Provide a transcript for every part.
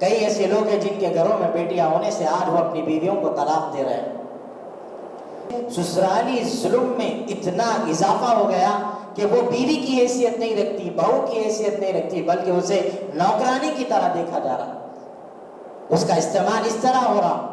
کئی ایسے لوگ ہیں جن کے گھروں میں بیٹیاں ہونے سے آج وہ اپنی بیویوں کو طلاق دے رہے ہیں۔ سسرالی ظلم میں اتنا اضافہ ہو گیا کہ وہ بیوی کی حیثیت نہیں رکھتی، بہو کی حیثیت نہیں رکھتی، بلکہ اسے نوکرانی کی طرح دیکھا جا رہا، اس کا استعمال اس طرح ہو رہا۔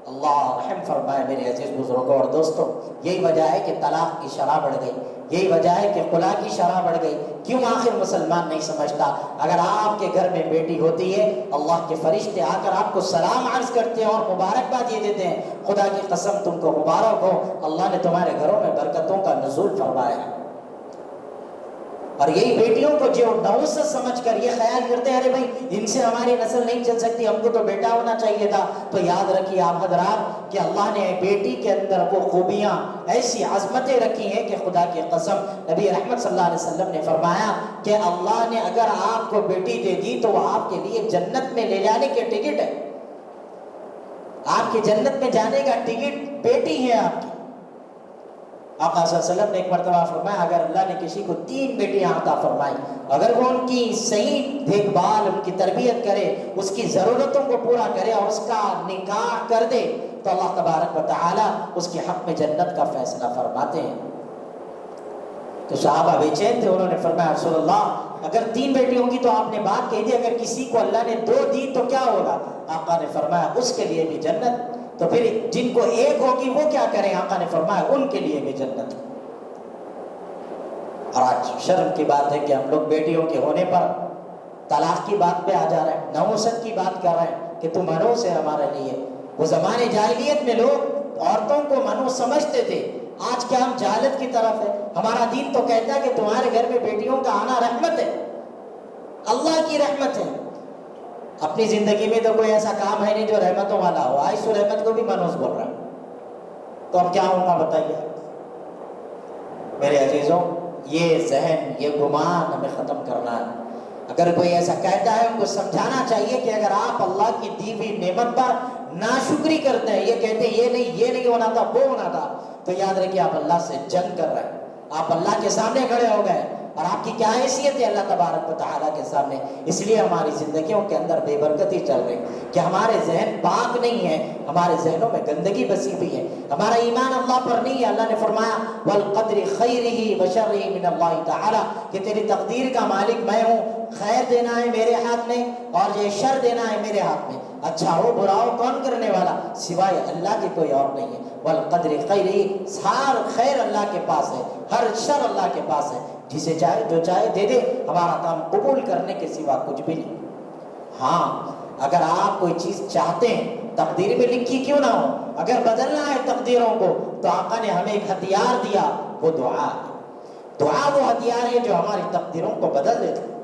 اللہ رحم فرمائے میرے عزیز بزرگوں اور دوستوں، یہی وجہ ہے کہ طلاق کی شرح بڑھ گئی، یہی وجہ ہے کہ خلا کی شرح بڑھ گئی۔ کیوں؟ آخر مسلمان نہیں سمجھتا اگر آپ کے گھر میں بیٹی ہوتی ہے، اللہ کے فرشتے آ کر آپ کو سلام عرض کرتے ہیں اور مبارکباد یہ دیتے ہیں، خدا کی قسم تم کو مبارک ہو، اللہ نے تمہارے گھروں میں برکتوں کا نزول فرمایا ہے۔ اور یہی بیٹیوں کو جو نوست سمجھ کر یہ خیال کرتے ہیں ارے بھائی ان سے ہماری نسل نہیں چل سکتی، ہم کو تو بیٹا ہونا چاہیے تھا، تو یاد رکھیے آپ حضرات کہ اللہ نے بیٹی کے اندر وہ خوبیاں، ایسی عظمتیں رکھی ہیں کہ خدا کی قسم نبی رحمت صلی اللہ علیہ وسلم نے فرمایا کہ اللہ نے اگر آپ کو بیٹی دے دی تو وہ آپ کے لیے جنت میں لے جانے کے ٹکٹ ہے، آپ کی جنت میں جانے کا ٹکٹ بیٹی ہے آپ کی۔ آقا صلی اللہ علیہ وسلم نے ایک مرتبہ فرمایا اگر اللہ نے کسی کو 3 بیٹیاں عطا فرمائی، اگر وہ ان کی صحیح دیکھ بھال، ان کی تربیت کرے، اس کی ضرورتوں کو پورا کرے اور اس کا نکاح کر دے تو اللہ تبارک و تعالی اس کے حق میں جنت کا فیصلہ فرماتے ہیں۔ تو صحابہ بے چین تھے، انہوں نے فرمایا رسول اللہ اگر 3 بیٹی ہوں گی تو آپ نے بات کہی تھی، اگر کسی کو اللہ نے 2 دی تو کیا ہوگا؟ آقا نے فرمایا اس کے لیے بھی جنت۔ تو پھر جن کو 1 ہوگی وہ کیا کریں؟ آقا نے فرمایا ان کے لیے بھی جنت۔ اور آج شرم کی بات ہے کہ ہم لوگ بیٹیوں کے ہونے پر طلاق کی بات پہ آ جا رہے ہیں، نحوست کی بات کر رہے ہیں کہ تم منحوس ہے ہمارے لیے۔ وہ زمانے جاہلیت میں لوگ عورتوں کو منحوس سمجھتے تھے، آج کیا ہم جہالت کی طرف ہے؟ ہمارا دین تو کہتا ہے کہ تمہارے گھر میں بیٹیوں کا آنا رحمت ہے، اللہ کی رحمت ہے۔ اپنی زندگی میں تو کوئی ایسا کام ہے نہیں جو رحمتوں والا ہو، آج تو رحمت کو بھی منحوس بول رہا ہے، تو اب کیا ہوگا بتائیے؟ میرے عزیزوں، یہ ذہن، یہ گمان ہمیں ختم کرنا ہے۔ اگر کوئی ایسا کہتا ہے ان کو سمجھانا چاہیے کہ اگر آپ اللہ کی دی ہوئی نعمت پر ناشکری کرتے ہیں، یہ کہتے ہیں یہ نہیں ہونا تھا، وہ ہونا تھا، تو یاد رکھیے آپ اللہ سے جنگ کر رہے ہیں، آپ اللہ کے سامنے کھڑے ہو گئے، اور آپ کی کیا حیثیت ہے اللہ تبارک و تعالیٰ کے سامنے؟ اس لیے ہماری زندگیوں کے اندر بے برکتی چل رہی کہ ہمارے ذہن پاک نہیں ہے، ہمارے ذہنوں میں گندگی بسی ہوئی ہے، ہمارا ایمان اللہ پر نہیں ہے۔ اللہ نے فرمایا والقدر خیرہ وشرہ من اللہ تعالیٰ کہ تیری تقدیر کا مالک میں ہوں، خیر دینا ہے میرے ہاتھ میں اور یہ شر دینا ہے میرے ہاتھ میں، اچھا ہو برا ہو کون کرنے والا؟ سوائے اللہ کے کوئی اور نہیں ہے۔ والقدر خیرہ، ہر خیر اللہ کے پاس ہے، ہر شر اللہ کے پاس ہے، جسے چاہے جو چاہے دے دے، ہمارا کام قبول کرنے کے سوا کچھ بھی نہیں۔ ہاں اگر آپ کوئی چیز چاہتے ہیں، تقدیر میں لکھی کیوں نہ ہو، اگر بدلنا ہے تقدیروں کو تو آقا نے ہمیں ایک ہتھیار دیا، وہ دعا ہے۔ دعا وہ ہتھیار ہے جو ہماری تقدیروں کو بدل دیتا ہے۔